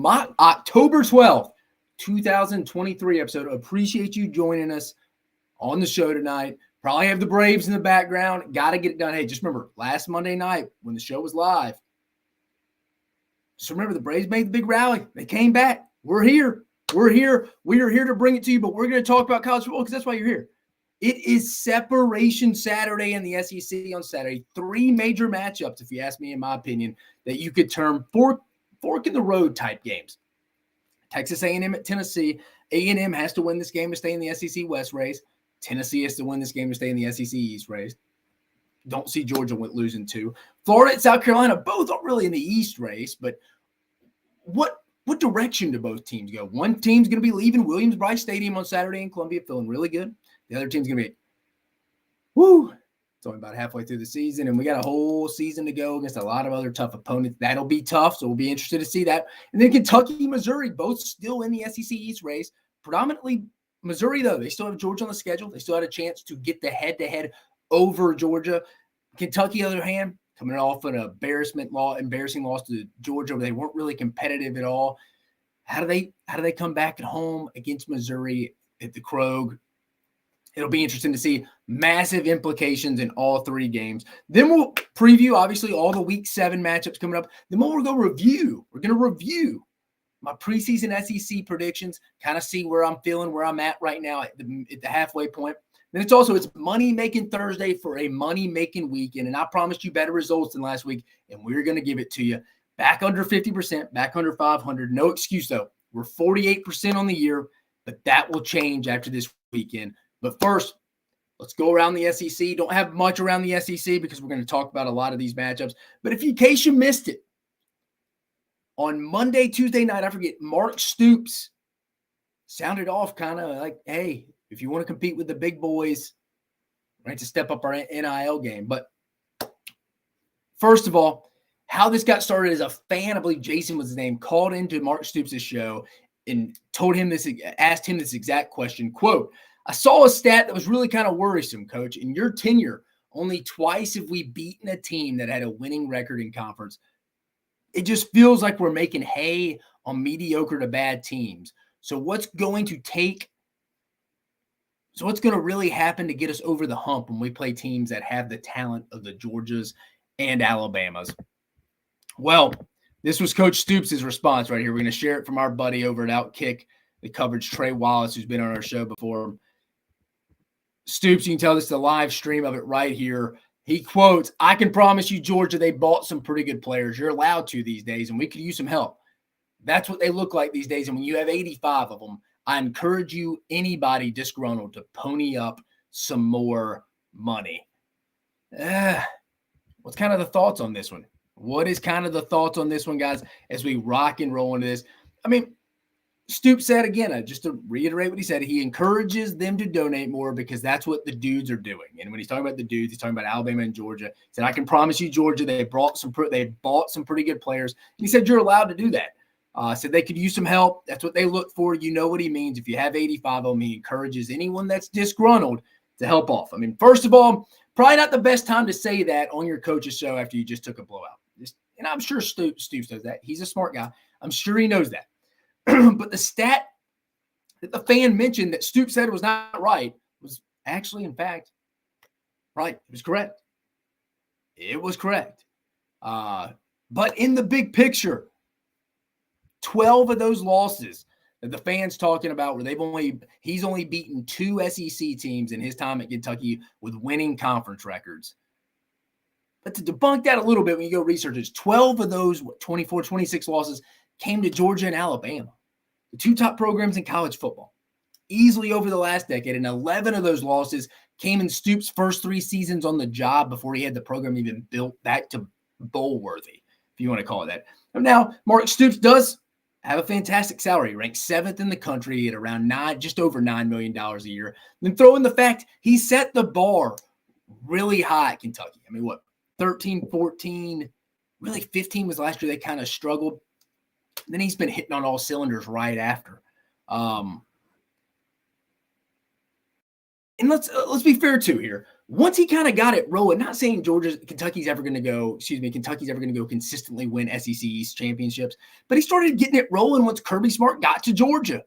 October 12th, 2023 episode. Appreciate you joining us on the show tonight. Probably have the Braves in the background. Got to get it done. Hey, just remember, last Monday night when the show was live, just remember the Braves made the big rally. They came back. We're here. We're here. We are here to bring it to you, but we're going to talk about college football because that's why you're here. It is Separation Saturday in the SEC on Saturday. 3 major matchups, if you ask me, in my opinion, that you could term fork in the road type games. Texas A&M at Tennessee. A&M has to win this game to stay in the SEC West race. Tennessee has to win this game to stay in the SEC East race. Don't see Georgia losing 2. Florida and South Carolina, both aren't really in the East race, but what direction do both teams go? One team's going to be leaving Williams-Brice Stadium on Saturday in Columbia feeling really good. The other team's going to be, it's only about halfway through the season, and we got a whole season to go against a lot of other tough opponents. That'll be tough, so we'll be interested to see that. And then Kentucky, Missouri, both still in the SEC East race. Predominantly Missouri, though. They still have Georgia on the schedule. They still had a chance to get the head-to-head over Georgia. Kentucky, on the other hand, coming off an embarrassing loss to Georgia, where they weren't really competitive at all. How do they come back at home against Missouri at the Krog? It'll be interesting to see massive implications in all 3 games. Then we'll preview, obviously, all the Week 7 matchups coming up. Then we're going to review my preseason SEC predictions, kind of see where I'm feeling, where I'm at right now at the halfway point. Then it's money-making Thursday for a money-making weekend, and I promised you better results than last week, and we're going to give it to you. Back under 50%, back under 500. No excuse, though. We're 48% on the year, but that will change after this weekend. But first, let's go around the SEC. Don't have much around the SEC because we're going to talk about a lot of these matchups. But in case you missed it, on Monday, Tuesday night, I forget, Mark Stoops sounded off kind of like, hey, if you want to compete with the big boys, we need to step up our NIL game. But first of all, how this got started is a fan, I believe Jason was his name, called into Mark Stoops' show and asked him this exact question, quote, I saw a stat that was really kind of worrisome, Coach. In your tenure, only twice have we beaten a team that had a winning record in conference. It just feels like we're making hay on mediocre to bad teams. So what's going to really happen to get us over the hump when we play teams that have the talent of the Georgias and Alabamas? Well, this was Coach Stoops' response right here. We're going to share it from our buddy over at Outkick, the coverage, Trey Wallace, who's been on our show before. Stoops, you can tell this is a live stream of it right here. He quotes, I can promise you, Georgia, they bought some pretty good players. You're allowed to these days, and we could use some help. That's what they look like these days. And when you have 85 of them, I encourage you, anybody disgruntled, to pony up some more money. What's kind of the thoughts on this one? What is kind of the thoughts on this one, guys, as we rock and roll into this? I mean, Stoops said, again, just to reiterate what he said, he encourages them to donate more because that's what the dudes are doing. And when he's talking about the dudes, he's talking about Alabama and Georgia. He said, I can promise you, Georgia, they bought some pretty good players. And he said, you're allowed to do that. Said they could use some help. That's what they look for. You know what he means. If you have 85 of them, he encourages anyone that's disgruntled to help off. I mean, first of all, probably not the best time to say that on your coach's show after you just took a blowout. And I'm sure Stoops does that. He's a smart guy. I'm sure he knows that. But the stat that the fan mentioned that Stoops said was not right was actually, in fact, right. It was correct. It was correct. But in the big picture, 12 of those losses that the fans talking about where he's only beaten 2 SEC teams in his time at Kentucky with winning conference records. But to debunk that a little bit, when you go research it, 12 of those 24, 26 losses came to Georgia and Alabama, the 2 top programs in college football, easily over the last decade. And 11 of those losses came in Stoops' first 3 seasons on the job before he had the program even built back to bowl worthy, if you want to call it that. Now, Mark Stoops does have a fantastic salary, ranked 7th in the country at around just over $9 million a year. Then throw in the fact he set the bar really high at Kentucky. I mean, 13, 14, really 15 was last year they kind of struggled. Then he's been hitting on all cylinders right after. And let's be fair too here. Once he kind of got it rolling, not saying Kentucky's ever going to go consistently win SEC East championships, but he started getting it rolling once Kirby Smart got to Georgia.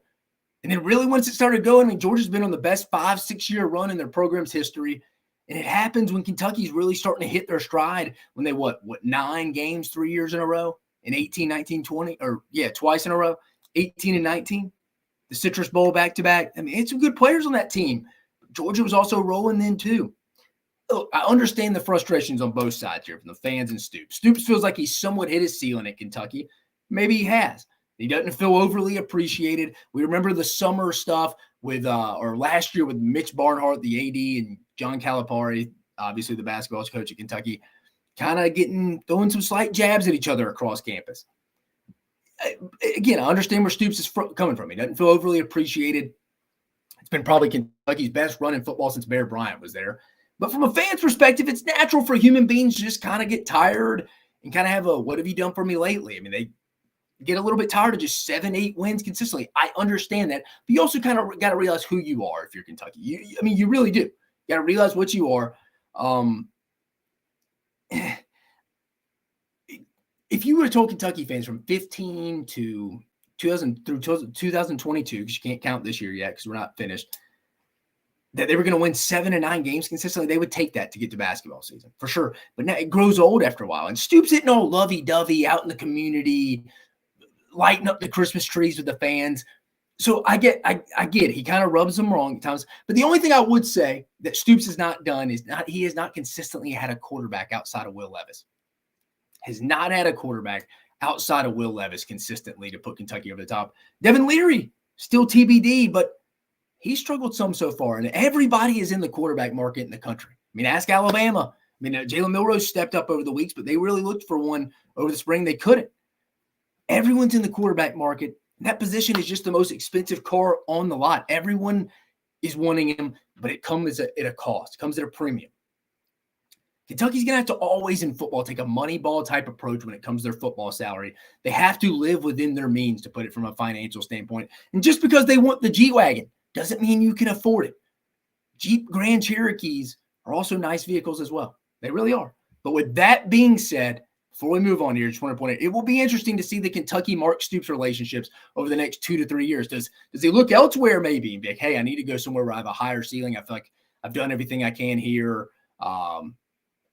And then really once it started going, I mean, Georgia's been on the best 5-6 year run in their program's history. And it happens when Kentucky's really starting to hit their stride when they, 9 games 3 years in a row in 18, 19, 20, twice in a row, 18 and 19, the Citrus Bowl back-to-back. I mean, it's some good players on that team. Georgia was also rolling then too. Look, I understand the frustrations on both sides here from the fans and Stoops. Stoops feels like he's somewhat hit his ceiling at Kentucky. Maybe he has. He doesn't feel overly appreciated. We remember the summer stuff with, or last year with Mitch Barnhart, the AD, and John Calipari, obviously the basketball coach at Kentucky, kind of throwing some slight jabs at each other across campus. Again, I understand where Stoops is coming from. He doesn't feel overly appreciated. It's been probably Kentucky's best run in football since Bear Bryant was there. But from a fan's perspective, it's natural for human beings to just kind of get tired and kind of have what have you done for me lately? I mean, they get a little bit tired of just 7-8 wins consistently. I understand that. But you also kind of got to realize who you are if you're Kentucky. You really do. You got to realize what you are. If you would have told Kentucky fans from 15 to 2022, because you can't count this year yet because we're not finished, that they were going to win 7 and 9 games consistently, they would take that to get to basketball season for sure. But now it grows old after a while. And Stoops isn't all lovey-dovey out in the community, lighting up the Christmas trees with the fans. So I get it. He kind of rubs them wrong at times. But the only thing I would say that Stoops has not done is he has not consistently had a quarterback outside of Will Levis. Has not had a quarterback outside of Will Levis consistently to put Kentucky over the top. Devin Leary, still TBD, but he struggled some so far. And everybody is in the quarterback market in the country. I mean, ask Alabama. I mean, Jalen Milroe stepped up over the weeks, but they really looked for one over the spring. They couldn't. Everyone's in the quarterback market. And that position is just the most expensive car on the lot. Everyone is wanting him, but it comes at a cost. It comes at a premium. Kentucky's going to have to always in football take a money ball type approach when it comes to their football salary. They have to live within their means to put it from a financial standpoint. And just because they want the G-Wagon doesn't mean you can afford it. Jeep Grand Cherokees are also nice vehicles as well. They really are. But with that being said, before we move on here, I just want to point out, it will be interesting to see the Kentucky Mark Stoops relationships over the next 2 to 3 years. Does he look elsewhere maybe and be like, hey, I need to go somewhere where I have a higher ceiling. I feel like I've done everything I can here. I'm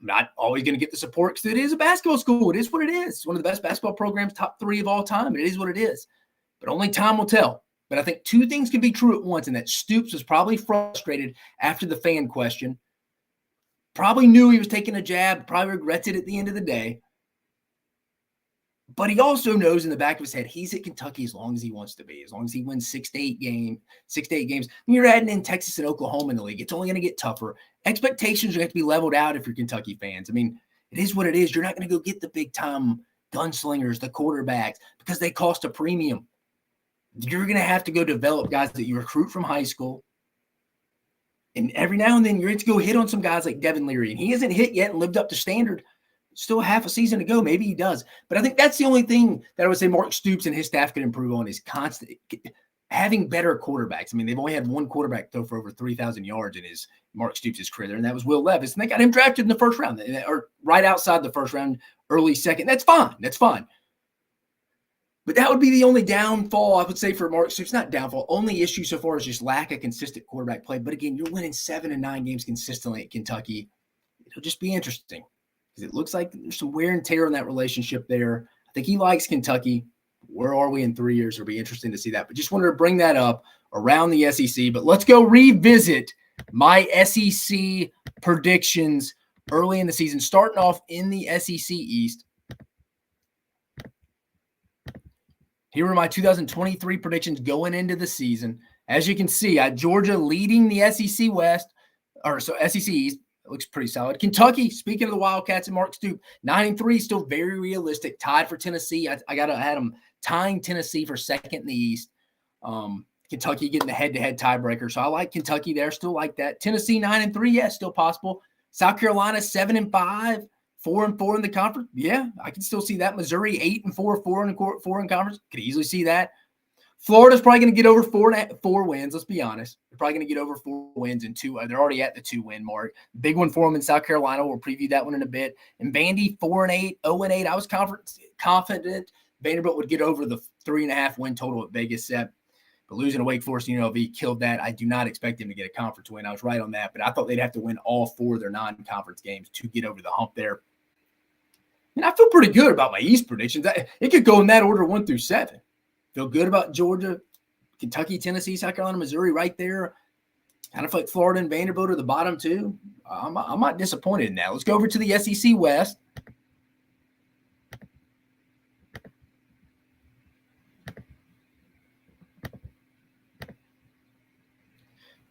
not always going to get the support because it is a basketball school. It is what it is. It's one of the best basketball programs, top 3 of all time. It is what it is. But only time will tell. But I think 2 things can be true at once, and that Stoops was probably frustrated after the fan question. Probably knew he was taking a jab, probably regrets it at the end of the day. But he also knows in the back of his head, he's at Kentucky as long as he wants to be, as long as he wins 6 to 8 games. When you're adding in Texas and Oklahoma in the league, it's only going to get tougher. Expectations are going to have to be leveled out if you're Kentucky fans. I mean, it is what it is. You're not going to go get the big-time gunslingers, the quarterbacks, because they cost a premium. You're going to have to go develop guys that you recruit from high school. And every now and then, you're going to go hit on some guys like Devin Leary. And he hasn't hit yet and lived up to standard. Still half a season to go. Maybe he does. But I think that's the only thing that I would say Mark Stoops and his staff could improve on is constant having better quarterbacks. I mean, they've only had one quarterback throw for over 3,000 yards in Mark Stoops' career, and that was Will Levis. And they got him drafted in the first round, or right outside the first round, early second. That's fine. That's fine. But that would be the only downfall, I would say, for Mark Stoops. Not downfall, only issue so far is just lack of consistent quarterback play. But again, you're winning 7 and 9 games consistently at Kentucky. It'll just be interesting. It looks like there's some wear and tear in that relationship there. I think he likes Kentucky. Where are we in 3 years? It'll be interesting to see that. But just wanted to bring that up around the SEC. But let's go revisit my SEC predictions early in the season, starting off in the SEC East. Here are my 2023 predictions going into the season. As you can see, I had Georgia leading the SEC West, SEC East. Looks pretty solid. Kentucky, speaking of the Wildcats and Mark Stoops, 9-3, still very realistic. Tied for Tennessee. I had them tying Tennessee for second in the East. Kentucky getting the head-to-head tiebreaker. So I like Kentucky there. Still like that. Tennessee 9-3, yeah, still possible. South Carolina 7-5, 4-4 in the conference. Yeah, I can still see that. Missouri 8-4, 4 in conference. Could easily see that. Florida's probably going to get over four wins. Let's be honest. They're probably going to get over 4 wins and 2. They're already at the 2-win mark. Big one for them in South Carolina. We'll preview that one in a bit. And Vandy 4-8, 0-8. I was confident Vanderbilt would get over the 3.5 win total at Vegas set. But losing to Wake Forest and UNLV killed that. I do not expect them to get a conference win. I was right on that, but I thought they'd have to win all 4 of their non-conference games to get over the hump there. And I feel pretty good about my East predictions. It could go in that order 1 through 7. Feel good about Georgia, Kentucky, Tennessee, South Carolina, Missouri right there. Kind of feel like Florida and Vanderbilt are the bottom 2. I'm not disappointed in that. Let's go over to the SEC West.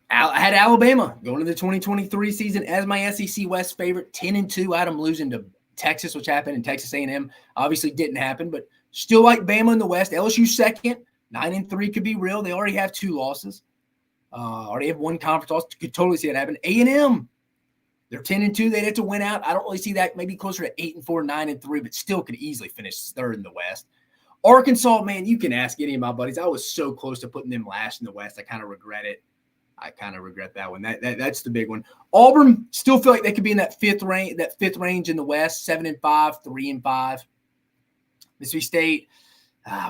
I had Alabama going into the 2023 season as my SEC West favorite, 10-2. I had them losing to Texas, which happened, and Texas A&M obviously didn't happen, but still like Bama in the West. LSU second, 9-3 could be real. They already have 2 losses. Already have 1 conference loss. Could totally see it happen. A&M, they're 10-2. They'd have to win out. I don't really see that. Maybe closer to 8-4, 9-3, but still could easily finish 3rd in the West. Arkansas, man, you can ask any of my buddies. I was so close to putting them last in the West. I kind of regret it. I kind of regret that one. That's the big one. Auburn still feel like they could be in that fifth range in the West, 7-5, 3-5. Mississippi State,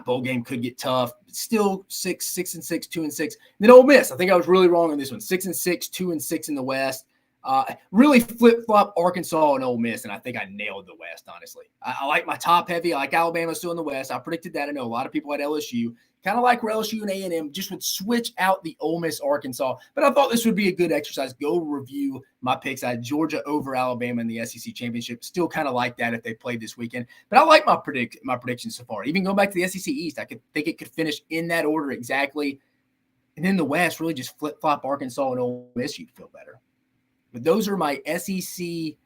bowl game could get tough. But still 6-6, 2-6. Then Ole Miss, I think I was really wrong on this one. 6-6, 2-6 in the West. Really flip-flop Arkansas and Ole Miss, and I think I nailed the West, honestly. I like my top heavy. I like Alabama still in the West. I predicted that. I know a lot of people had LSU. Kind of like where LSU and A&M just would switch out the Ole Miss Arkansas. But I thought this would be a good exercise. Go review my picks. I had Georgia over Alabama in the SEC Championship. Still kind of like that if they played this weekend. But I like my predictions so far. Even going back to the SEC East, I could think it could finish in that order exactly. And then the West, really just flip-flop Arkansas and Ole Miss, you'd feel better. But those are my SEC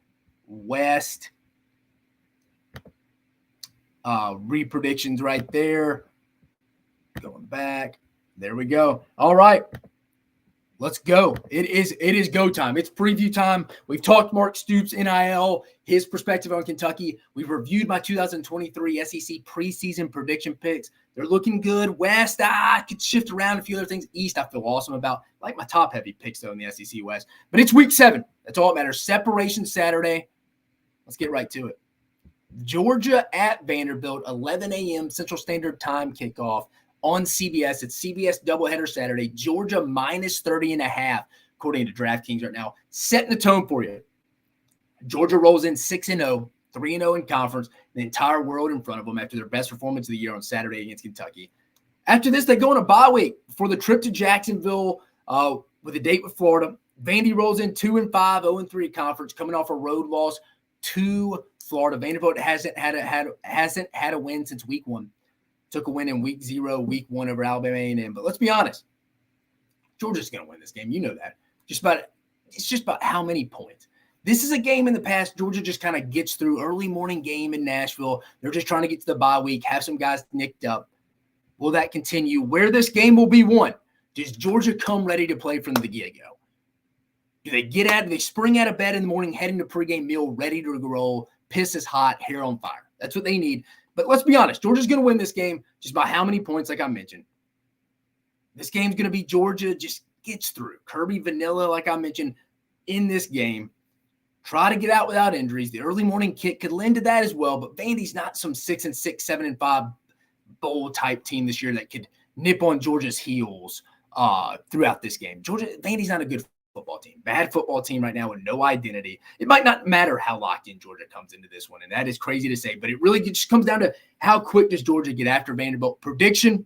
West re-predictions right there. Going back. There we go. All right. Let's go. It is go time. It's preview time. We've talked Mark Stoops, NIL, his perspective on Kentucky. We've reviewed my 2023 SEC preseason prediction picks. They're looking good. West, could shift around a few other things. East, I feel awesome about. I like my top heavy picks, though, in the SEC West. But it's week 7. That's all that matters. Separation Saturday. Let's get right to it. Georgia at Vanderbilt, 11 a.m. Central Standard Time kickoff. On CBS. It's CBS doubleheader Saturday. Georgia minus 30.5, according to DraftKings right now. Setting the tone for you. Georgia rolls in 6-0, 3-0 in conference, the entire world in front of them after their best performance of the year on Saturday against Kentucky. After this, they go on a bye week for the trip to Jacksonville with a date with Florida. Vandy rolls in 2-5, 0-3 conference, coming off a road loss to Florida. Vanderbilt hasn't had a win since week 1. Took a win in week 0, week 1 over Alabama A&M. But let's be honest, Georgia's going to win this game. You know that. It's just about how many points. This is a game in the past Georgia just kind of gets through. Early morning game in Nashville. They're just trying to get to the bye week, have some guys nicked up. Will that continue? Where this game will be won? Does Georgia come ready to play from the get-go? Do they spring out of bed in the morning, heading to pregame meal, ready to roll, piss is hot, hair on fire? That's what they need. But let's be honest, Georgia's going to win this game just by how many points, like I mentioned. This game's going to be Georgia just gets through. Kirby Vanilla, like I mentioned, in this game. Try to get out without injuries. The early morning kick could lend to that as well, but Vandy's not some 6-6, 7-5 bowl-type team this year that could nip on Georgia's heels throughout this game. Vandy's not a good football team. Bad football team right now with no identity. It might not matter how locked in Georgia comes into this one, and that is crazy to say, but it really just comes down to how quick does Georgia get after Vanderbilt. Prediction,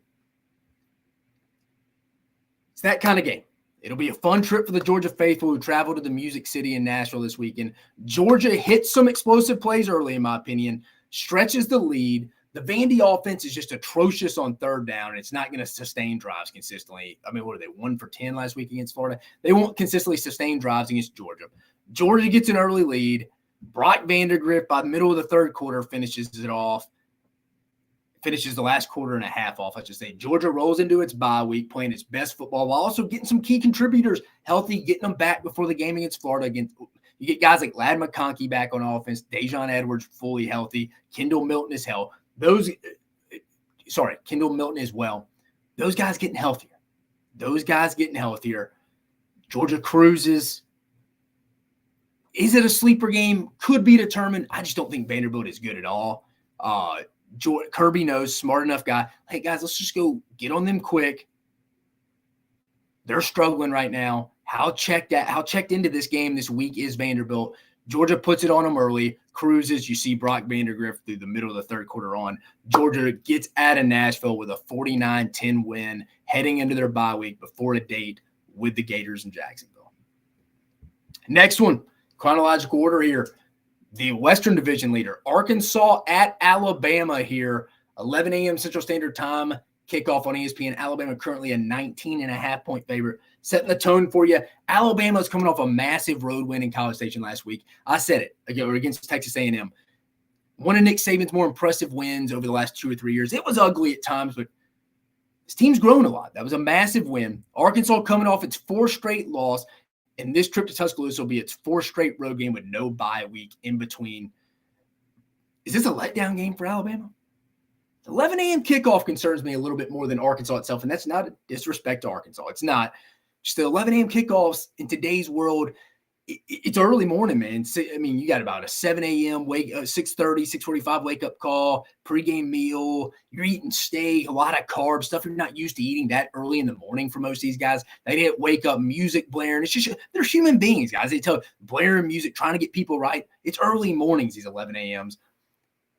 it's that kind of game. It'll be a fun trip for the Georgia faithful who travel to the Music City in Nashville this weekend. Georgia hits some explosive plays early, in my opinion, stretches the lead. The Vandy offense is just atrocious on third down, and it's not going to sustain drives consistently. I mean, what are they, 1 for 10 last week against Florida? They won't consistently sustain drives against Georgia. Georgia gets an early lead. Brock Vandagriff, by the middle of the third quarter, finishes it off. Finishes the last quarter and a half off, I should say. Georgia rolls into its bye week, playing its best football while also getting some key contributors healthy, getting them back before the game against Florida. You get guys like Ladd McConkey back on offense, Dejon Edwards fully healthy, Kendall Milton is healthy. Kendall Milton as well. those guys getting healthier. Georgia cruises. Is it a sleeper game? Could be determined. I just don't think Vanderbilt is good at all. Kirby knows, smart enough guy. Hey, guys, let's just go get on them quick. They're struggling right now. How checked into this game this week is Vanderbilt. Georgia puts it on them early, cruises. You see Brock Vandagriff through the middle of the third quarter on. Georgia gets out of Nashville with a 49-10 win, heading into their bye week before a date with the Gators in Jacksonville. Next one, chronological order here. The Western Division leader, Arkansas at Alabama here, 11 a.m. Central Standard Time, kickoff on ESPN. Alabama currently a 19.5-point favorite. Setting the tone for you. Alabama's coming off a massive road win in College Station last week. I said it against Texas A&M. One of Nick Saban's more impressive wins over the last 2 or 3 years. It was ugly at times, but his team's grown a lot. That was a massive win. Arkansas coming off its 4th straight loss. And this trip to Tuscaloosa will be its 4th straight road game with no bye week in between. Is this a letdown game for Alabama? 11 a.m. kickoff concerns me a little bit more than Arkansas itself, and that's not a disrespect to Arkansas. It's not. Just the 11 a.m. kickoffs in today's world, it's early morning, man. I mean, you got about a 7 a.m. 6:30, 6:45 wake-up call, pregame meal. You're eating steak, a lot of carbs, stuff you're not used to eating that early in the morning for most of these guys. They didn't wake up, music blaring. It's just they're human beings, guys. They tell blaring music, trying to get people right. It's early mornings, these 11 a.m.s.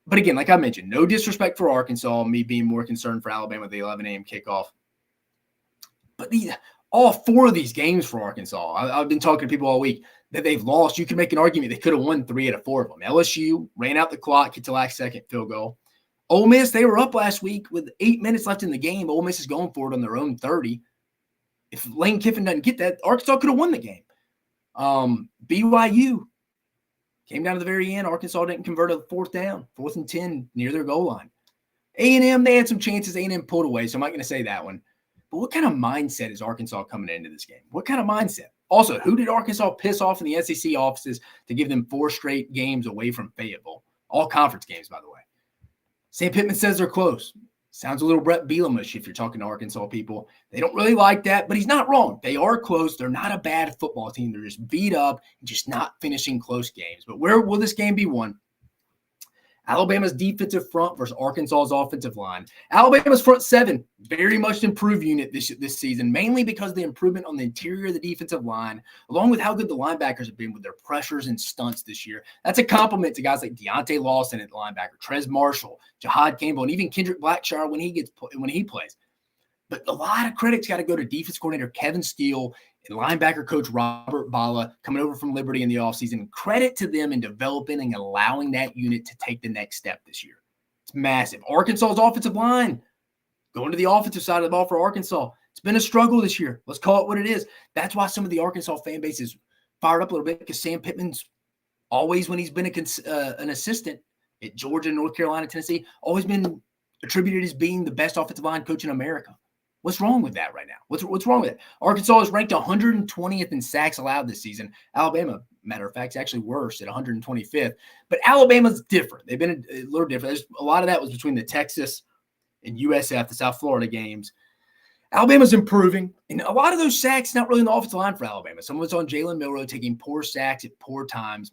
But again, like I mentioned, no disrespect for Arkansas, me being more concerned for Alabama with the 11 a.m. kickoff. But all 4 of these games for Arkansas, I've been talking to people all week, that they've lost. You can make an argument they could have won 3 out of 4 of them. LSU ran out the clock, get to last second field goal. Ole Miss, they were up last week with 8 minutes left in the game. Ole Miss is going for it on their own 30. If Lane Kiffin doesn't get that, Arkansas could have won the game. BYU came down to the very end. Arkansas didn't convert a 4th down, 4th and 10 near their goal line. A&M, they had some chances. A&M pulled away, so I'm not going to say that one. But what kind of mindset is Arkansas coming into this game? What kind of mindset? Also, who did Arkansas piss off in the SEC offices to give them 4 straight games away from Fayetteville? All conference games, by the way. Sam Pittman says they're close. Sounds a little Brett Bielema-ish if you're talking to Arkansas people. They don't really like that, but he's not wrong. They are close. They're not a bad football team. They're just beat up and just not finishing close games. But where will this game be won? Alabama's defensive front versus Arkansas's offensive line. Alabama's front 7, very much improved unit this season, mainly because of the improvement on the interior of the defensive line, along with how good the linebackers have been with their pressures and stunts this year. That's a compliment to guys like Deontay Lawson at linebacker, Trez Marshall, Jahad Campbell, and even Kendrick Blackshire when he plays. But a lot of credit's got to go to defense coordinator Kevin Steele and linebacker coach Robert Bala coming over from Liberty in the offseason. Credit to them in developing and allowing that unit to take the next step this year. It's massive. Arkansas's offensive line, going to the offensive side of the ball for Arkansas. It's been a struggle this year. Let's call it what it is. That's why some of the Arkansas fan base is fired up a little bit, because Sam Pittman's always, when he's been an assistant at Georgia, North Carolina, Tennessee, always been attributed as being the best offensive line coach in America. What's wrong with that right now? What's wrong with it? Arkansas is ranked 120th in sacks allowed this season. Alabama, matter of fact, is actually worse at 125th. But Alabama's different. They've been a little different. There's a lot of that was between the Texas and USF, the South Florida games. Alabama's improving. And a lot of those sacks, not really in the offensive line for Alabama. Some of it's on Jalen Milroe taking poor sacks at poor times.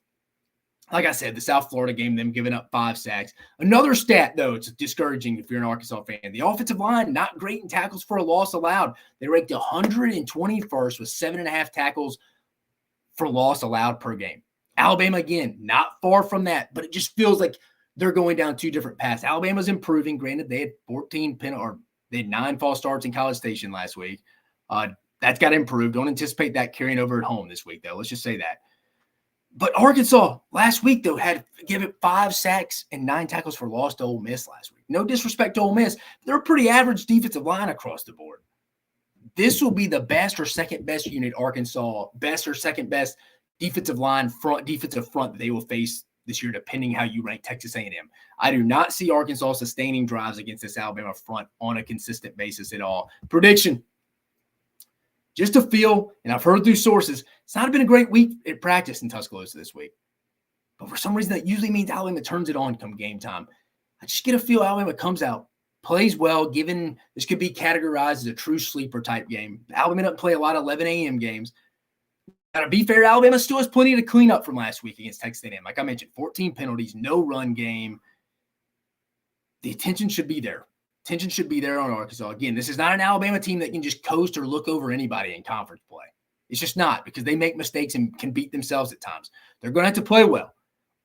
Like I said, the South Florida game, them giving up 5 sacks. Another stat, though, it's discouraging if you're an Arkansas fan. The offensive line, not great in tackles for a loss allowed. They ranked 121st with 7.5 tackles for loss allowed per game. Alabama, again, not far from that, but it just feels like they're going down 2 different paths. Alabama's improving. Granted, they had 9 false starts in College Station last week. That's got to improve. Don't anticipate that carrying over at home this week, though. Let's just say that. But Arkansas last week, though, had given 5 sacks and 9 tackles for loss to Ole Miss last week. No disrespect to Ole Miss. They're a pretty average defensive line across the board. This will be the best or second best unit Arkansas, best or second best defensive front that they will face this year, depending how you rank Texas A&M. I do not see Arkansas sustaining drives against this Alabama front on a consistent basis at all. Prediction. Just a feel, and I've heard through sources, it's not been a great week at practice in Tuscaloosa this week. But for some reason, that usually means Alabama turns it on come game time. I just get a feel Alabama comes out plays well, given this could be categorized as a true sleeper type game. Alabama doesn't play a lot of 11 a.m. games. Now, to be fair, Alabama still has plenty to clean up from last week against Texas A&M. Like I mentioned, 14 penalties, no run game. The attention should be there. Attention should be there on Arkansas. Again, this is not an Alabama team that can just coast or look over anybody in conference play. It's just not, because they make mistakes and can beat themselves at times. They're going to have to play well.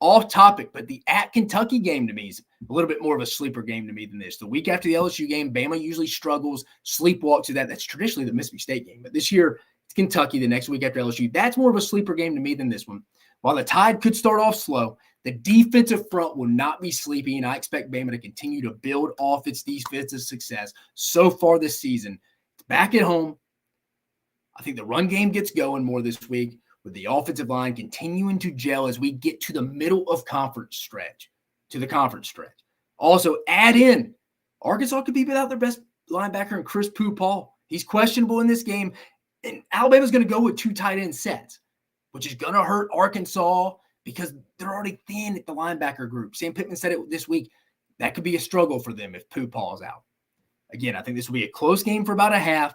Off topic, but the at Kentucky game to me is a little bit more of a sleeper game to me than this. The week after the LSU game, Bama usually struggles, sleepwalks to that. That's traditionally the Mississippi State game. But this year, it's Kentucky the next week after LSU. That's more of a sleeper game to me than this one. While the Tide could start off slow, the defensive front will not be sleepy, and I expect Bama to continue to build off its defensive success so far this season. It's back at home. I think the run game gets going more this week, with the offensive line continuing to gel as we get to the middle of conference stretch, Also, add in, Arkansas could be without their best linebacker in Chris Paul. He's questionable in this game, and Alabama's going to go with 2 tight end sets, which is going to hurt Arkansas because they're already thin at the linebacker group. Sam Pittman said it this week. That could be a struggle for them if Paul is out. Again, I think this will be a close game for about a half.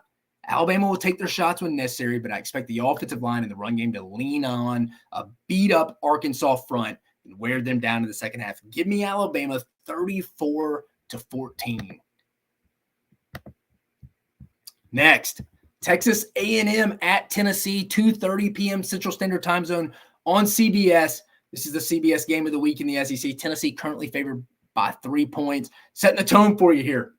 Alabama will take their shots when necessary, but I expect the offensive line and the run game to lean on a beat-up Arkansas front and wear them down in the second half. Give me Alabama 34-14. Next, Texas A&M at Tennessee, 2:30 p.m. Central Standard Time Zone on CBS. This is the CBS game of the week in the SEC. Tennessee currently favored by 3 points. Setting the tone for you here.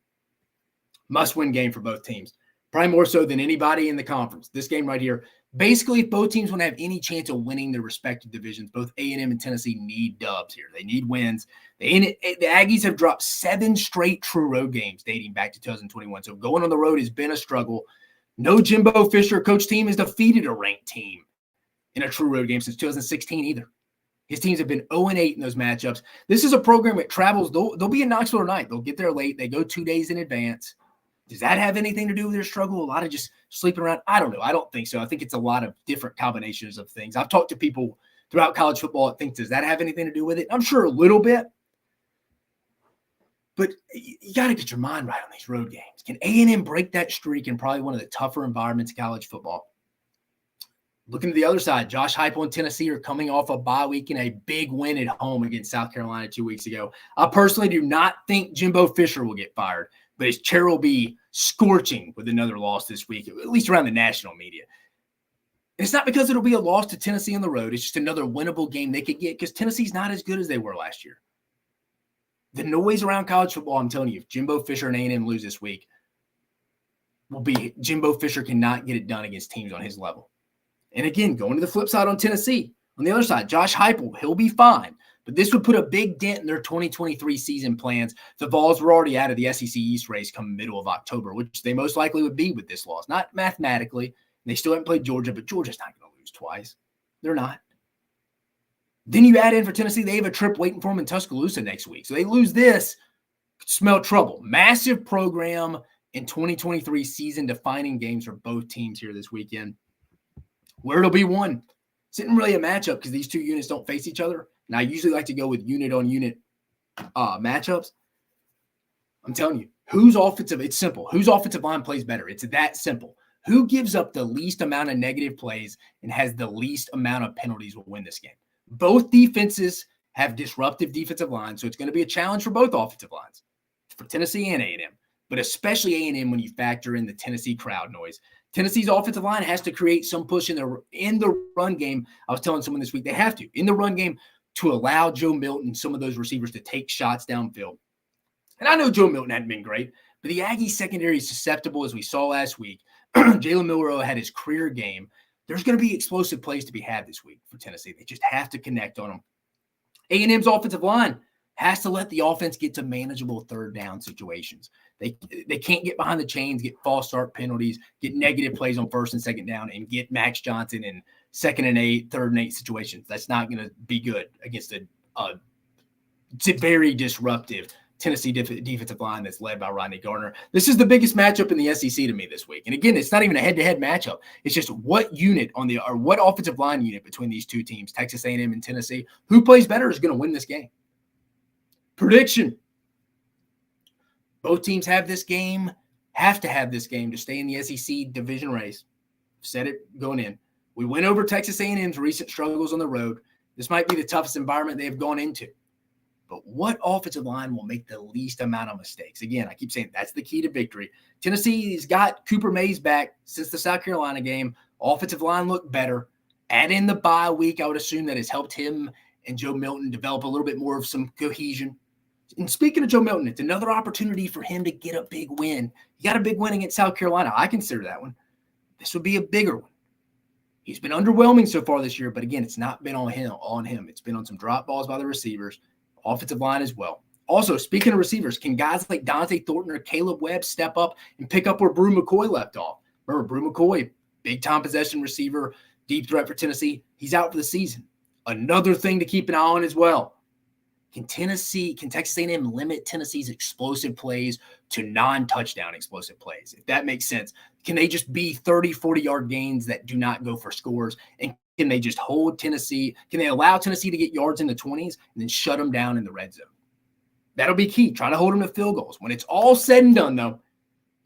Must-win game for both teams. Probably more so than anybody in the conference. This game right here, basically, if both teams want to have any chance of winning their respective divisions, both A&M and Tennessee need dubs here. They need wins. The Aggies have dropped 7 straight true road games dating back to 2021. So going on the road has been a struggle. No Jimbo Fisher coach team has defeated a ranked team in a true road game since 2016 either. His teams have been 0-8 in those matchups. This is a program that travels. They'll be in Knoxville tonight. They'll get there late. They go 2 days in advance. Does that have anything to do with their struggle? A lot of just sleeping around? I don't know. I don't think so. I think it's a lot of different combinations of things. I've talked to people throughout college football that think, does that have anything to do with it? I'm sure a little bit. But you got to get your mind right on these road games. Can A&M break that streak in probably one of the tougher environments in college football? Looking to the other side, Josh Heupel and Tennessee are coming off a bye week and a big win at home against South Carolina 2 weeks ago. I personally do not think Jimbo Fisher will get fired, but his chair will be scorching with another loss this week, at least around the national media. And it's not because it'll be a loss to Tennessee on the road. It's just another winnable game they could get because Tennessee's not as good as they were last year. The noise around college football, I'm telling you, if Jimbo Fisher and A&M lose this week, will be Jimbo Fisher cannot get it done against teams on his level. And again, going to the flip side on Tennessee, on the other side, Josh Heupel, he'll be fine. But this would put a big dent in their 2023 season plans. The Vols were already out of the SEC East race come middle of October, which they most likely would be with this loss. Not mathematically. They still haven't played Georgia, but Georgia's not going to lose twice. They're not. Then you add in for Tennessee, they have a trip waiting for them in Tuscaloosa next week. So they lose this, smell trouble. Massive program in 2023 season-defining games for both teams here this weekend. Where it'll be won. It's not really a matchup because these two units don't face each other. And I usually like to go with unit-on-unit matchups. I'm telling you, it's simple. Whose offensive line plays better? It's that simple. Who gives up the least amount of negative plays and has the least amount of penalties will win this game. Both defenses have disruptive defensive lines, so it's going to be a challenge for both offensive lines, for Tennessee and A&M, but especially A&M when you factor in the Tennessee crowd noise. Tennessee's offensive line has to create some push in the run game. I was telling someone this week, they have to, in the run game, to allow Joe Milton and some of those receivers to take shots downfield. And I know Joe Milton hadn't been great, but the Aggies secondary is susceptible, as we saw last week. Jalen Milroe had his career game. There's going to be explosive plays to be had this week for Tennessee. They just have to connect on them. A&M's offensive line has to let the offense get to manageable third down situations. They can't get behind the chains, get false start penalties, get negative plays on first and second down, and get Max Johnson in 2nd and 8, 3rd and 8 situations. That's not going to be good against a very disruptive Tennessee defensive line that's led by Rodney Gardner. This is the biggest matchup in the SEC to me this week. And again, it's not even a head-to-head matchup. It's just what offensive line unit between these two teams, Texas A&M and Tennessee, who plays better is going to win this game. Prediction. Both teams have to have this game to stay in the SEC division race. Said it going in. We went over Texas A&M's recent struggles on the road. This might be the toughest environment they have gone into. But what offensive line will make the least amount of mistakes? Again, I keep saying that's the key to victory. Tennessee's got Cooper Mays back since the South Carolina game. Offensive line looked better. Add in the bye week, I would assume that has helped him and Joe Milton develop a little bit more of some cohesion. And speaking of Joe Milton, it's another opportunity for him to get a big win. He got a big win against South Carolina. I consider that one. This would be a bigger one. He's been underwhelming so far this year, but again, it's not been on him. It's been on some drop balls by the receivers, offensive line as well. Also, speaking of receivers, can guys like Dante Thornton or Caleb Webb step up and pick up where Brew McCoy left off? Remember, Brew McCoy, big-time possession receiver, deep threat for Tennessee. He's out for the season. Another thing to keep an eye on as well. Can Texas A&M limit Tennessee's explosive plays to non-touchdown explosive plays? If that makes sense. Can they just be 30, 40-yard gains that do not go for scores? And can they just hold Tennessee? Can they allow Tennessee to get yards in the 20s and then shut them down in the red zone? That'll be key. Try to hold them to field goals. When it's all said and done, though,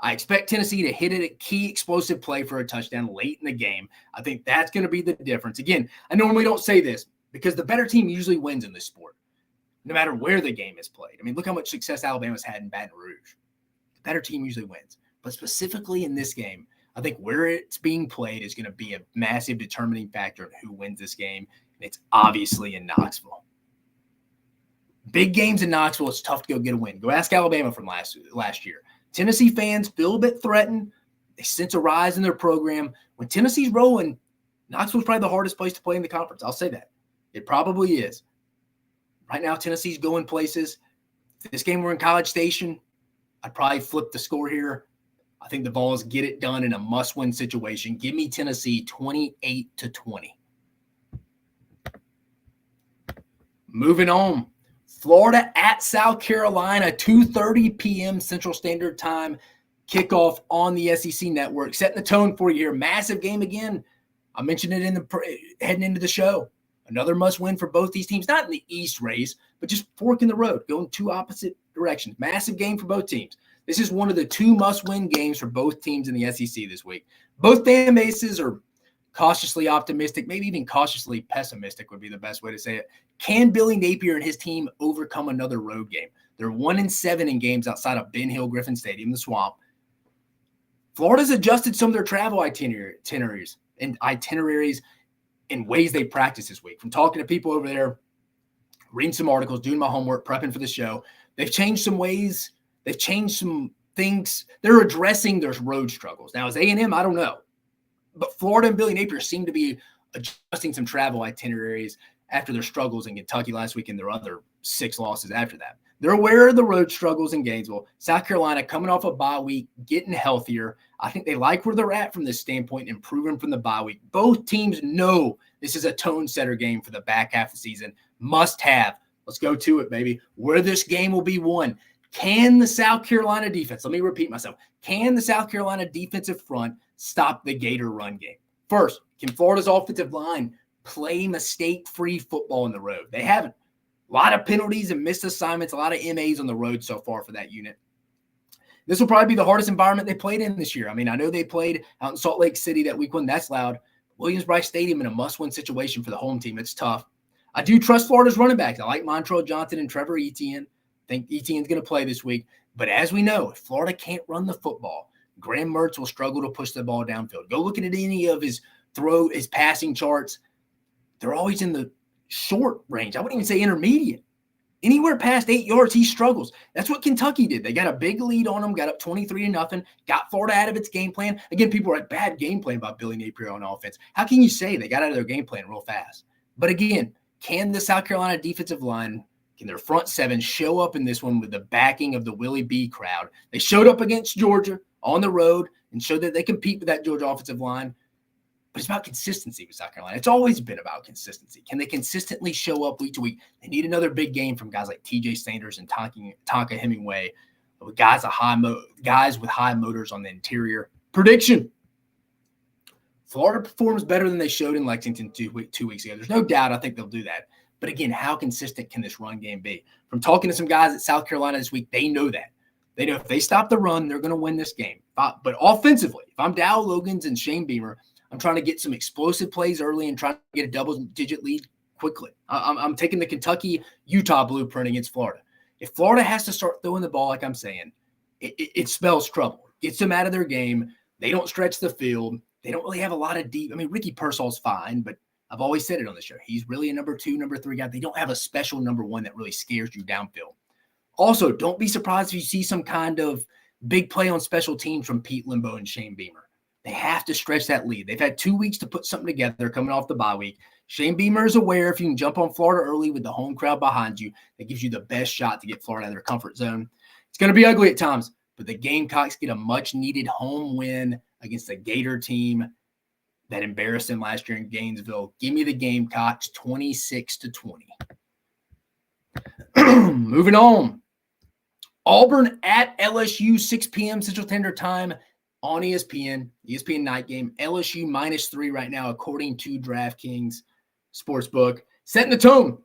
I expect Tennessee to hit a key explosive play for a touchdown late in the game. I think that's going to be the difference. Again, I normally don't say this because the better team usually wins in this sport, no matter where the game is played. I mean, look how much success Alabama's had in Baton Rouge. The better team usually wins. But specifically in this game, I think where it's being played is going to be a massive determining factor in who wins this game, and it's obviously in Knoxville. Big games in Knoxville, it's tough to go get a win. Go ask Alabama from last year. Tennessee fans feel a bit threatened. They sense a rise in their program. When Tennessee's rolling, Knoxville's probably the hardest place to play in the conference. I'll say that. It probably is. Right now, Tennessee's going places. If this game were in College Station, I'd probably flip the score here. I think the Vols get it done in a must-win situation. Give me Tennessee 28-20. Moving on. Florida at South Carolina, 2:30 p.m. Central Standard Time. Kickoff on the SEC Network. Setting the tone for you here. Massive game again. I mentioned it heading into the show. Another must-win for both these teams. Not in the East race, but just fork in the road. Going two opposite directions. Massive game for both teams. This is one of the two must-win games for both teams in the SEC this week. Both fan bases are cautiously optimistic, maybe even cautiously pessimistic would be the best way to say it. Can Billy Napier and his team overcome another road game? They're 1-7 in games outside of Ben Hill Griffin Stadium, the Swamp. Florida's adjusted some of their travel itineraries in ways they practice this week. From talking to people over there, reading some articles, doing my homework, prepping for the show, they've changed some ways. They've changed some things. They're addressing their road struggles. Now, as A&M, I don't know. But Florida and Billy Napier seem to be adjusting some travel itineraries after their struggles in Kentucky last week and their other 6 losses after that. They're aware of the road struggles in Gainesville. South Carolina coming off a bye week, getting healthier. I think they like where they're at from this standpoint, improving from the bye week. Both teams know this is a tone setter game for the back half of the season. Must have. Let's go to it, baby. Where this game will be won. Can the South Carolina defense, let me repeat myself, can the South Carolina defensive front stop the Gator run game? First, can Florida's offensive line play mistake-free football on the road? They haven't. A lot of penalties and missed assignments, a lot of MAs on the road so far for that unit. This will probably be the hardest environment they played in this year. I mean, I know they played out in Salt Lake City that week one. That's loud. Williams-Brice Stadium in a must-win situation for the home team. It's tough. I do trust Florida's running backs. I like Montrell Johnson and Trevor Etienne. I think Etienne's going to play this week. But as we know, if Florida can't run the football, Graham Mertz will struggle to push the ball downfield. Go look at any of his passing charts. They're always in the short range. I wouldn't even say intermediate. Anywhere past 8 yards, he struggles. That's what Kentucky did. They got a big lead on them, got up 23-0, got Florida out of its game plan. Again, people are like, bad game plan by Billy Napier on offense. How can you say they got out of their game plan real fast? But again, can the South Carolina defensive line, can their front seven show up in this one with the backing of the Willie B crowd? They showed up against Georgia on the road and showed that they compete with that Georgia offensive line. But it's about consistency with South Carolina. It's always been about consistency. Can they consistently show up week to week? They need another big game from guys like TJ Sanders and Tonka Hemingway, with guys with high motors on the interior. Prediction: Florida performs better than they showed in Lexington 2 weeks ago. There's no doubt I think they'll do that. But again, how consistent can this run game be? From talking to some guys at South Carolina this week, they know that. They know if they stop the run, they're going to win this game. But offensively, if I'm Dow Logans and Shane Beamer, I'm trying to get some explosive plays early and trying to get a double-digit lead quickly. I'm taking the Kentucky-Utah blueprint against Florida. If Florida has to start throwing the ball, like I'm saying, it spells trouble. Gets them out of their game. They don't stretch the field. They don't really have a lot of deep. I mean, Ricky Pearsall's fine, but I've always said it on the show. He's really a number 2, number 3 guy. They don't have a special number 1 that really scares you downfield. Also, don't be surprised if you see some kind of big play on special teams from Pete Limbo and Shane Beamer. They have to stretch that lead. They've had 2 weeks to put something together coming off the bye week. Shane Beamer is aware if you can jump on Florida early with the home crowd behind you, that gives you the best shot to get Florida out of their comfort zone. It's going to be ugly at times, but the Gamecocks get a much-needed home win against a Gator team that embarrassed them last year in Gainesville. Give me the Gamecocks 26-20. Moving on. Auburn at LSU, 6 p.m. Central Standard Time on ESPN night game. LSU -3 right now, according to DraftKings Sportsbook. Setting the tone.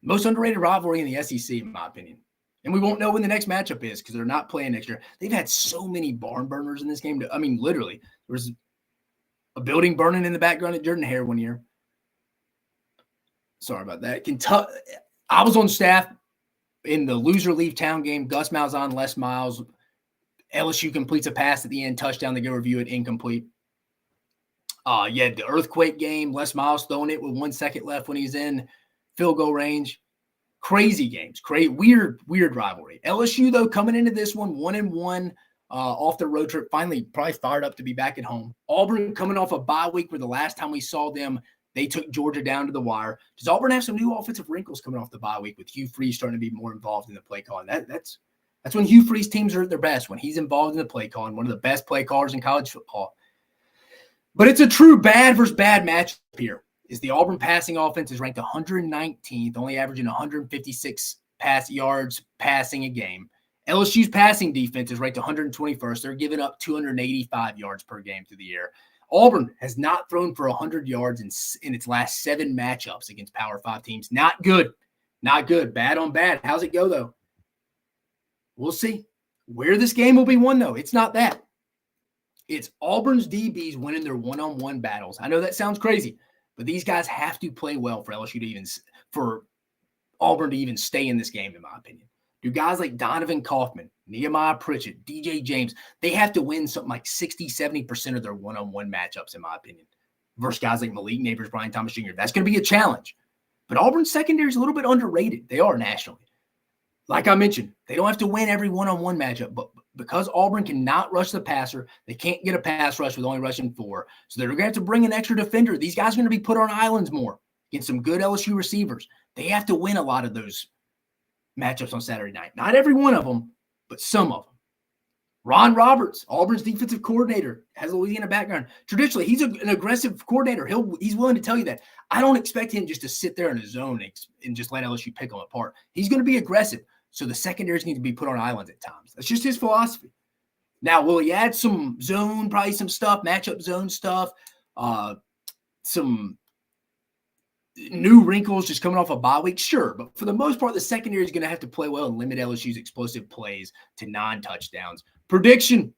Most underrated rivalry in the SEC, in my opinion. And we won't know when the next matchup is because they're not playing next year. They've had so many barn burners in this game. I mean, literally, there was a building burning in the background at Jordan Hare one year. Sorry about that. Kentucky. I was on staff in the loser leave town game. Gus Malzahn, Les Miles. LSU completes a pass at the end, touchdown. They go review it, incomplete. The earthquake game. Les Miles throwing it with 1 second left when he's in field goal range. Crazy games. Weird rivalry. LSU, though, coming into this one, 1-1 off the road trip. Finally, probably fired up to be back at home. Auburn coming off a bye week where the last time we saw them, they took Georgia down to the wire. Does Auburn have some new offensive wrinkles coming off the bye week with Hugh Freeze starting to be more involved in the play calling? That's when Hugh Freeze teams are at their best, when he's involved in the play calling, one of the best play callers in college football. But it's a true bad versus bad matchup here. Is the Auburn passing offense is ranked 119th, only averaging 156 pass yards passing a game. LSU's passing defense is ranked 121st. They're giving up 285 yards per game through the air. Auburn has not thrown for 100 yards in its last 7 matchups against Power 5 teams. Not good. Not good. Bad on bad. How's it go, though? We'll see. Where this game will be won, though, it's not that. It's Auburn's DBs winning their one-on-one battles. I know that sounds crazy, but these guys have to play well for LSU for Auburn to even stay in this game, in my opinion. Do guys like Donovan Kaufman, Nehemiah Pritchett, DJ James, they have to win something like 60-70% of their one-on-one matchups, in my opinion, versus guys like Malik Neighbors, Brian Thomas Jr. That's going to be a challenge. But Auburn's secondary is a little bit underrated. They are nationally. Like I mentioned, they don't have to win every one-on-one matchup, but because Auburn cannot rush the passer, they can't get a pass rush with only rushing 4. So they're going to have to bring an extra defender. These guys are going to be put on islands more against some good LSU receivers. They have to win a lot of those matchups on Saturday night. Not every one of them, but some of them. Ron Roberts, Auburn's defensive coordinator, has a Louisiana background. Traditionally, he's an aggressive coordinator. He's willing to tell you that. I don't expect him just to sit there in his zone and just let LSU pick them apart. He's going to be aggressive. So the secondaries need to be put on islands at times. That's just his philosophy. Now, will he add some zone, probably some stuff, matchup zone stuff, some new wrinkles just coming off a bye week? Sure. But for the most part, the secondary is going to have to play well and limit LSU's explosive plays to non-touchdowns. Prediction.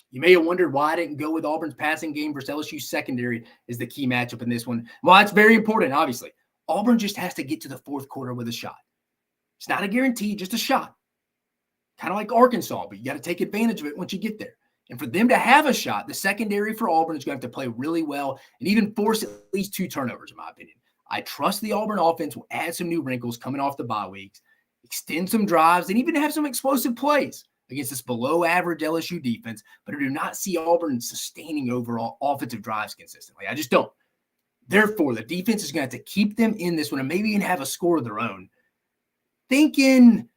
You may have wondered why I didn't go with Auburn's passing game versus LSU's secondary is the key matchup in this one. Well, it's very important, obviously. Auburn just has to get to the fourth quarter with a shot. It's not a guarantee, just a shot. Kind of like Arkansas, but you got to take advantage of it once you get there. And for them to have a shot, the secondary for Auburn is going to have to play really well and even force at least 2 turnovers, in my opinion. I trust the Auburn offense will add some new wrinkles coming off the bye weeks, extend some drives, and even have some explosive plays against this below-average LSU defense, but I do not see Auburn sustaining overall offensive drives consistently. I just don't. Therefore, the defense is going to have to keep them in this one and maybe even have a score of their own. Thinking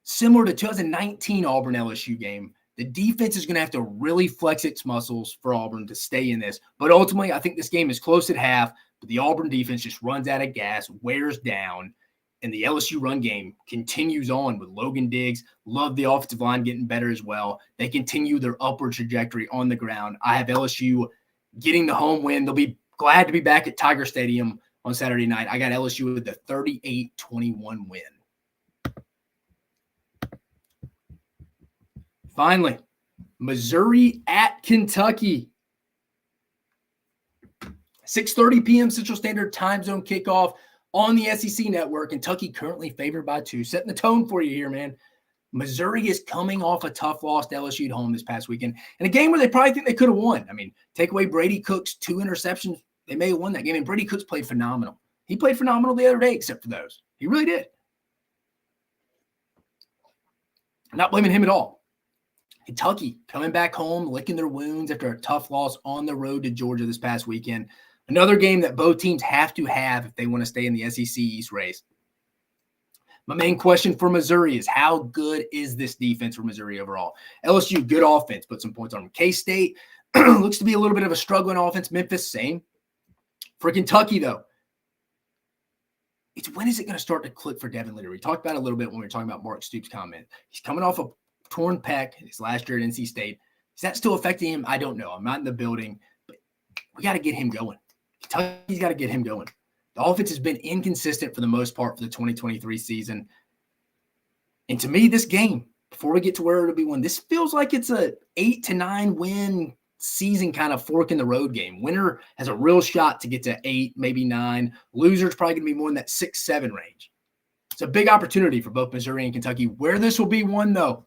similar to 2019 Auburn LSU game, the defense is going to have to really flex its muscles for Auburn to stay in this. But ultimately, I think this game is close at half, but the Auburn defense just runs out of gas, wears down, and the LSU run game continues on with Logan Diggs. Love the offensive line getting better as well. They continue their upward trajectory on the ground. I have LSU getting the home win. They'll be glad to be back at Tiger Stadium on Saturday night. I got LSU with the 38-21 win. Finally, Missouri at Kentucky. 6:30 p.m. Central Standard Time Zone kickoff on the SEC Network. Kentucky currently favored by 2. Setting the tone for you here, man. Missouri is coming off a tough loss to LSU at home this past weekend in a game where they probably think they could have won. I mean, take away Brady Cook's 2 interceptions, they may have won that game. And Brady Cook's played phenomenal. He played phenomenal the other day, except for those. He really did. I'm not blaming him at all. Kentucky coming back home, licking their wounds after a tough loss on the road to Georgia this past weekend. Another game that both teams have to have if they want to stay in the SEC East race. My main question for Missouri is how good is this defense for Missouri overall? LSU, good offense, put some points on them. K-State looks to be a little bit of a struggling offense. Memphis, same. For Kentucky, though, it's when is it going to start to click for Devin Leary? We talked about it a little bit when we were talking about Mark Stoops' comment. He's coming off a torn pec his last year at NC State. Is that still affecting him? I don't know. I'm not in the building, but we got to get him going. Kentucky's got to get him going. The offense has been inconsistent for the most part for the 2023 season. And to me, this game, before we get to where it'll be won, this feels like it's a 8 to 9 win season kind of fork in the road game. Winner has a real shot to get to 8, maybe 9. Loser's probably going to be more in that 6-7 range. It's a big opportunity for both Missouri and Kentucky. Where this will be won, though,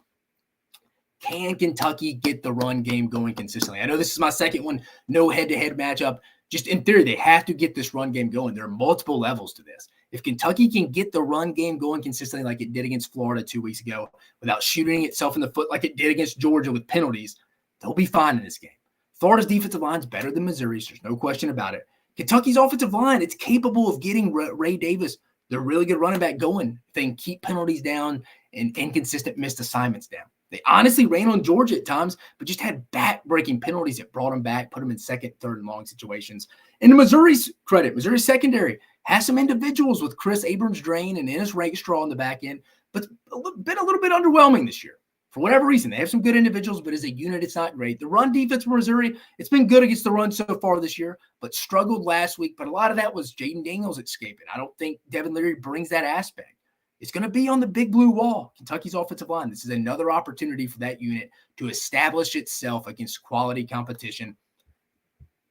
can Kentucky get the run game going consistently? I know this is my second one, no head-to-head matchup. Just in theory, they have to get this run game going. There are multiple levels to this. If Kentucky can get the run game going consistently like it did against Florida 2 weeks ago without shooting itself in the foot like it did against Georgia with penalties, they'll be fine in this game. Florida's defensive line is better than Missouri's. There's no question about it. Kentucky's offensive line, it's capable of getting Ray Davis, the really good running back, going. They can keep penalties down and inconsistent missed assignments down. They honestly ran on Georgia at times, but just had back-breaking penalties that brought them back, put them in second, third, and long situations. And to Missouri's credit, Missouri's secondary has some individuals with Chris Abrams-Drain and Ennis Rakestraw on the back end, but been a little bit underwhelming this year. For whatever reason, they have some good individuals, but as a unit, it's not great. The run defense for Missouri, it's been good against the run so far this year, but struggled last week. But a lot of that was Jaden Daniels escaping. I don't think Devin Leary brings that aspect. It's going to be on the big blue wall, Kentucky's offensive line. This is another opportunity for that unit to establish itself against quality competition.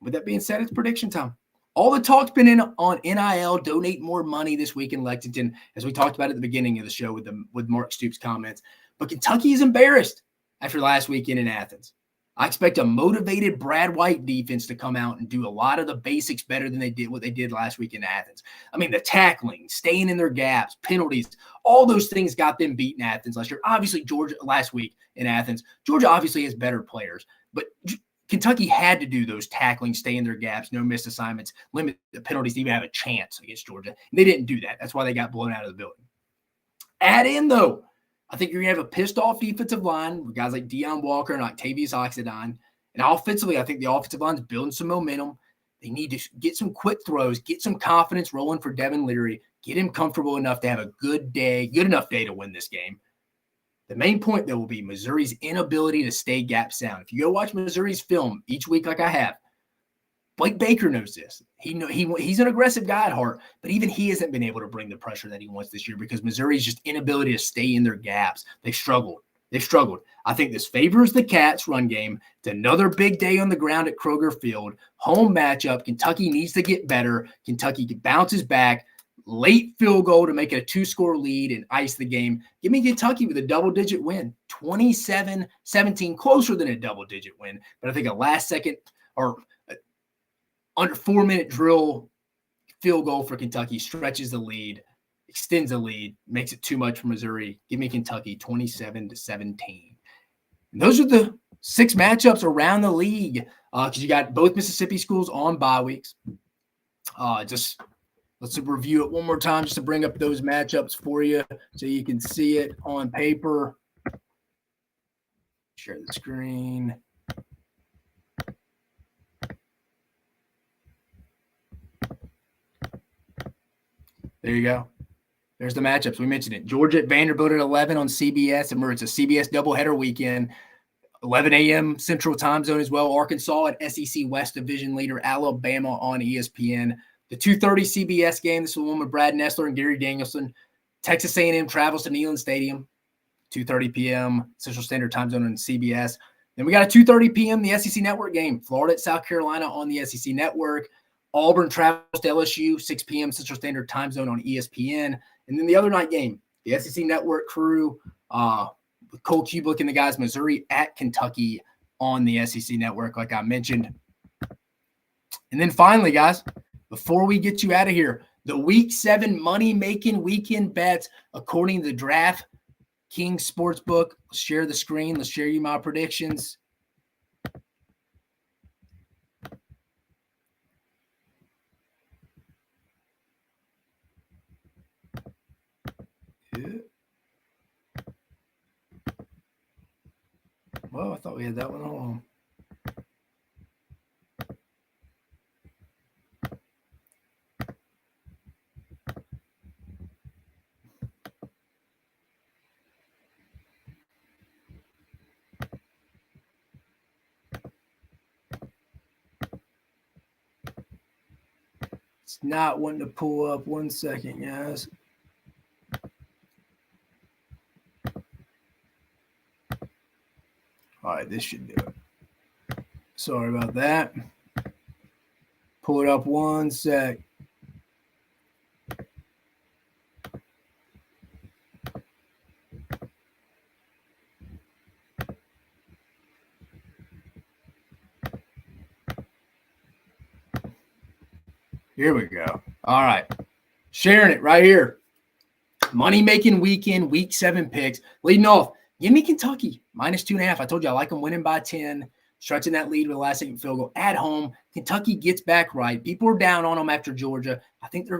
With that being said, it's prediction time. All the talk's been on NIL, donate more money this week in Lexington, as we talked about at the beginning of the show with Mark Stoops' comments. But Kentucky is embarrassed after last weekend in Athens. I expect a motivated Brad White defense to come out and do a lot of the basics better than what they did last week in Athens. I mean, the tackling, staying in their gaps, penalties, all those things got them beat in Athens last year. Obviously, Georgia last week in Athens, Georgia obviously has better players, but Kentucky had to do those tackling, stay in their gaps, no missed assignments, limit the penalties to even have a chance against Georgia. And they didn't do that. That's why they got blown out of the building. Add in, though, I think you're going to have a pissed-off defensive line with guys like Deion Walker and Octavius Oxidine. And offensively, I think the offensive line is building some momentum. They need to get some quick throws, get some confidence rolling for Devin Leary, get him comfortable enough to have a good enough day to win this game. The main point, though, will be Missouri's inability to stay gap sound. If you go watch Missouri's film each week like I have, Blake Baker knows this. He's an aggressive guy at heart, but even he hasn't been able to bring the pressure that he wants this year because Missouri's just inability to stay in their gaps. They've struggled. I think this favors the Cats' run game. It's another big day on the ground at Kroger Field. Home matchup. Kentucky needs to get better. Kentucky bounces back. Late field goal to make it a 2-score lead and ice the game. Give me Kentucky with a double-digit win. 27-17, closer than a double-digit win. But I think a last-second or under 4-minute drill field goal for Kentucky stretches the lead, extends the lead, makes it too much for Missouri. Give me Kentucky 27-17. And those are the 6 matchups around the league because you got both Mississippi schools on bye weeks. Let's review it one more time just to bring up those matchups for you so you can see it on paper. Share the screen. There you go. There's the matchups. We mentioned it. Georgia at Vanderbilt at 11 on CBS. Remember, it's a CBS doubleheader weekend. 11 a.m. Central Time Zone as well. Arkansas at SEC West Division leader Alabama on ESPN. The 2:30 CBS game, this is the one with Brad Nessler and Gary Danielson. Texas A&M travels to Neyland Stadium. 2:30 p.m. Central Standard Time Zone on CBS. Then we got a 2:30 p.m. the SEC Network game, Florida at South Carolina on the SEC Network. Auburn travels to LSU, 6 p.m. Central Standard Time Zone on ESPN. And then the other night game, the SEC Network crew, with Cole Kubelik and the guys, Missouri at Kentucky on the SEC Network, like I mentioned. And then finally, guys, before we get you out of here, the Week 7 money-making weekend bets according to the Draft King Sportsbook. Let's share the screen. Let's share you my predictions. Yeah. Well, I thought we had that one on. It's not wanting to pull up. 1 second, guys. All right, this should do it. Sorry about that. Pull it up 1 sec. Here we go. All right. Sharing it right here. Money-making weekend, Week 7 picks. Leading off, give me Kentucky, -2.5. I told you I like them winning by 10, stretching that lead with a last-second field goal at home. Kentucky gets back right. People are down on them after Georgia. I think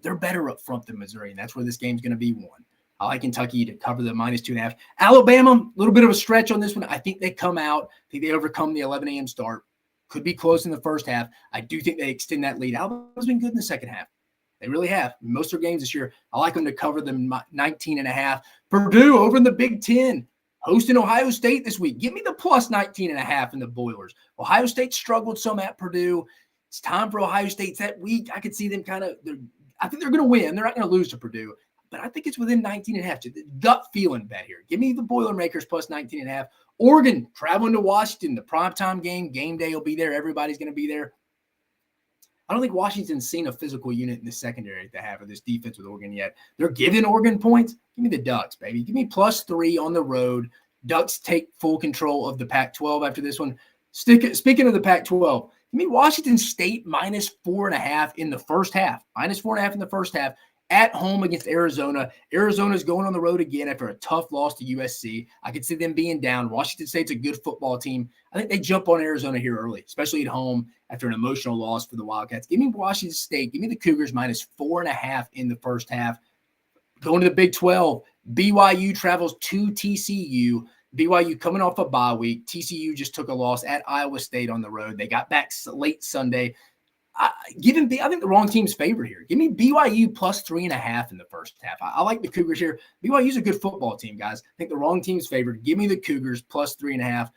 they're better up front than Missouri, and that's where this game's going to be won. I like Kentucky to cover the -2.5. Alabama, a little bit of a stretch on this one. I think they come out. I think they overcome the 11 a.m. start. Could be close in the first half. I do think they extend that lead. Alabama's been good in the second half. They really have. Most of their games this year, I like them to cover them 19.5. Purdue over in the Big Ten, hosting Ohio State this week. Give me the plus 19.5 in the Boilers. Ohio State struggled some at Purdue. It's time for Ohio State. It's that week. I could see them I think they're going to win. They're not going to lose to Purdue. But I think it's within 19.5. Gut feeling bet here. Give me the Boilermakers plus 19.5. Oregon traveling to Washington, the primetime game. Game day will be there. Everybody's going to be there. I don't think Washington's seen a physical unit in the secondary they have of this defense with Oregon yet. They're giving Oregon points. Give me the Ducks, baby. Give me +3 on the road. Ducks take full control of the Pac-12 after this one. Speaking of the Pac-12, give me Washington State -4.5 in the first half. -4.5 in the first half. At home against Arizona. Arizona's going on the road again after a tough loss to USC. I could see them being down. Washington State's a good football team. I think they jump on Arizona here early, especially at home after an emotional loss for the Wildcats. Give me Washington State. Give me the Cougars -4.5 in the first half. Going to the Big 12, BYU travels to TCU. BYU coming off a bye week. TCU just took a loss at Iowa State on the road. They got back late Sunday. I think the wrong team's favored here. Give me BYU +3.5 in the first half. I like the Cougars here. BYU's a good football team, guys. I think the wrong team's favored. Give me the Cougars +3.5.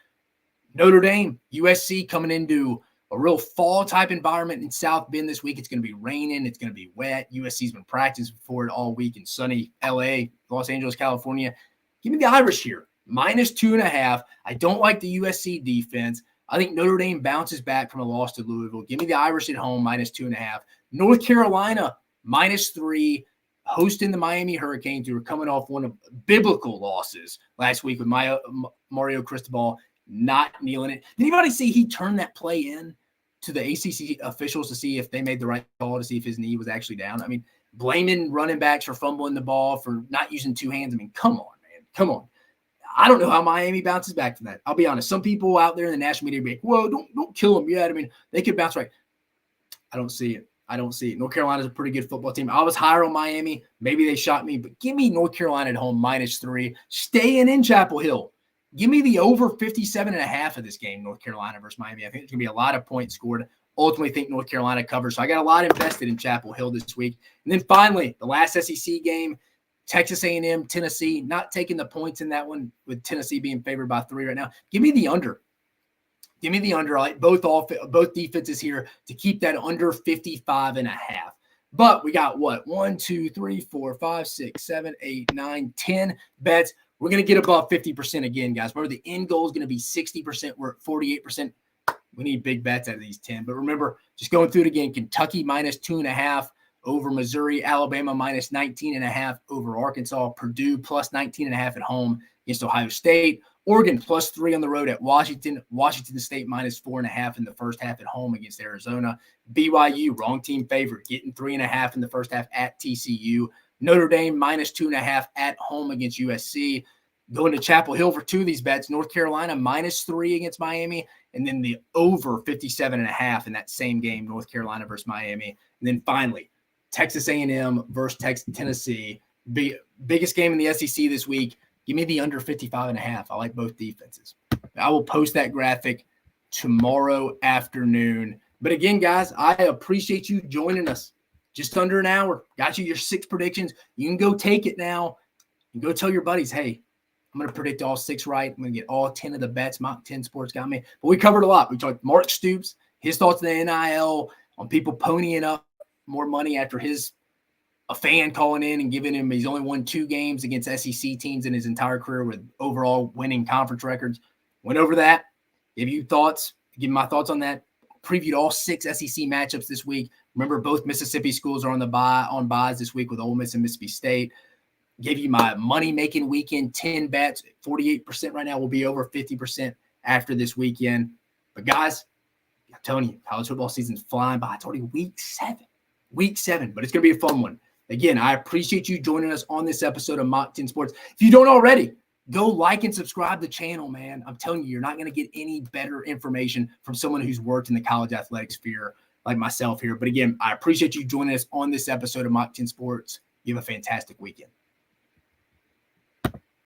Notre Dame, USC coming into a real fall-type environment in South Bend this week. It's going to be raining. It's going to be wet. USC's been practicing for it all week in sunny L.A., Los Angeles, California. Give me the Irish here, -2.5. I don't like the USC defense. I think Notre Dame bounces back from a loss to Louisville. Give me the Irish at home, -2.5. North Carolina, -3, hosting the Miami Hurricanes, who are coming off one of biblical losses last week with Mario Cristobal not kneeling it. Did anybody see he turned that play in to the ACC officials to see if they made the right call, to see if his knee was actually down? I mean, blaming running backs for fumbling the ball, for not using two hands. I mean, come on, man. Come on. I don't know how Miami bounces back from that. I'll be honest. Some people out there in the national media be like, whoa, don't kill them yet. I mean, they could bounce right. I don't see it. North Carolina's a pretty good football team. I was higher on Miami. Maybe they shot me, but give me North Carolina at home, -3. Staying in Chapel Hill. Give me the over 57.5 of this game, North Carolina versus Miami. I think there's going to be a lot of points scored. Ultimately think North Carolina covers. So I got a lot invested in Chapel Hill this week. And then finally, the last SEC game, Texas A&M, Tennessee, not taking the points in that one with Tennessee being favored by 3 right now. Give me the under. Give me the under. I like both defenses here to keep that under 55.5. But we got what? 1, 2, 3, 4, 5, 6, 7, 8, 9, 10 bets. We're going to get above 50% again, guys. Remember, the end goal is going to be 60%. We're at 48%. We need big bets out of these 10. But remember, just going through it again, Kentucky minus 2.5 over Missouri, Alabama minus 19.5 over Arkansas, Purdue plus 19.5 at home against Ohio State, Oregon plus 3 on the road at Washington, Washington State minus 4.5 in the first half at home against Arizona, BYU, wrong team favorite, getting 3.5 in the first half at TCU, Notre Dame minus 2.5 at home against USC. Going to Chapel Hill for 2 of these bets, North Carolina minus 3 against Miami, and then the over 57.5 in that same game, North Carolina versus Miami. And then finally, Texas A&M versus Tennessee. Biggest game in the SEC this week. Give me the under 55.5. I like both defenses. I will post that graphic tomorrow afternoon. But again, guys, I appreciate you joining us. Just under an hour. Got you your 6 predictions. You can go take it now and go tell your buddies, hey, I'm going to predict all 6 right. I'm going to get all 10 of the bets. Mock 10 Sports got me. But we covered a lot. We talked Mark Stoops, his thoughts on the NIL, on people ponying up more money after a fan calling in and giving him, he's only won 2 games against SEC teams in his entire career with overall winning conference records. Went over that. Give you thoughts. Give my thoughts on that. Previewed all 6 SEC matchups this week. Remember, both Mississippi schools are on buys this week with Ole Miss and Mississippi State. Gave you my money-making weekend 10 bets. 48% right now, will be over 50% after this weekend. But, guys, I'm telling you, college football season's flying by. It's already week 7. Week 7, but it's going to be a fun one. Again, I appreciate you joining us on this episode of Mock 10 Sports. If you don't already, go like and subscribe to the channel, man. I'm telling you, you're not going to get any better information from someone who's worked in the college athletics sphere like myself here. But again, I appreciate you joining us on this episode of Mock 10 Sports. You have a fantastic weekend.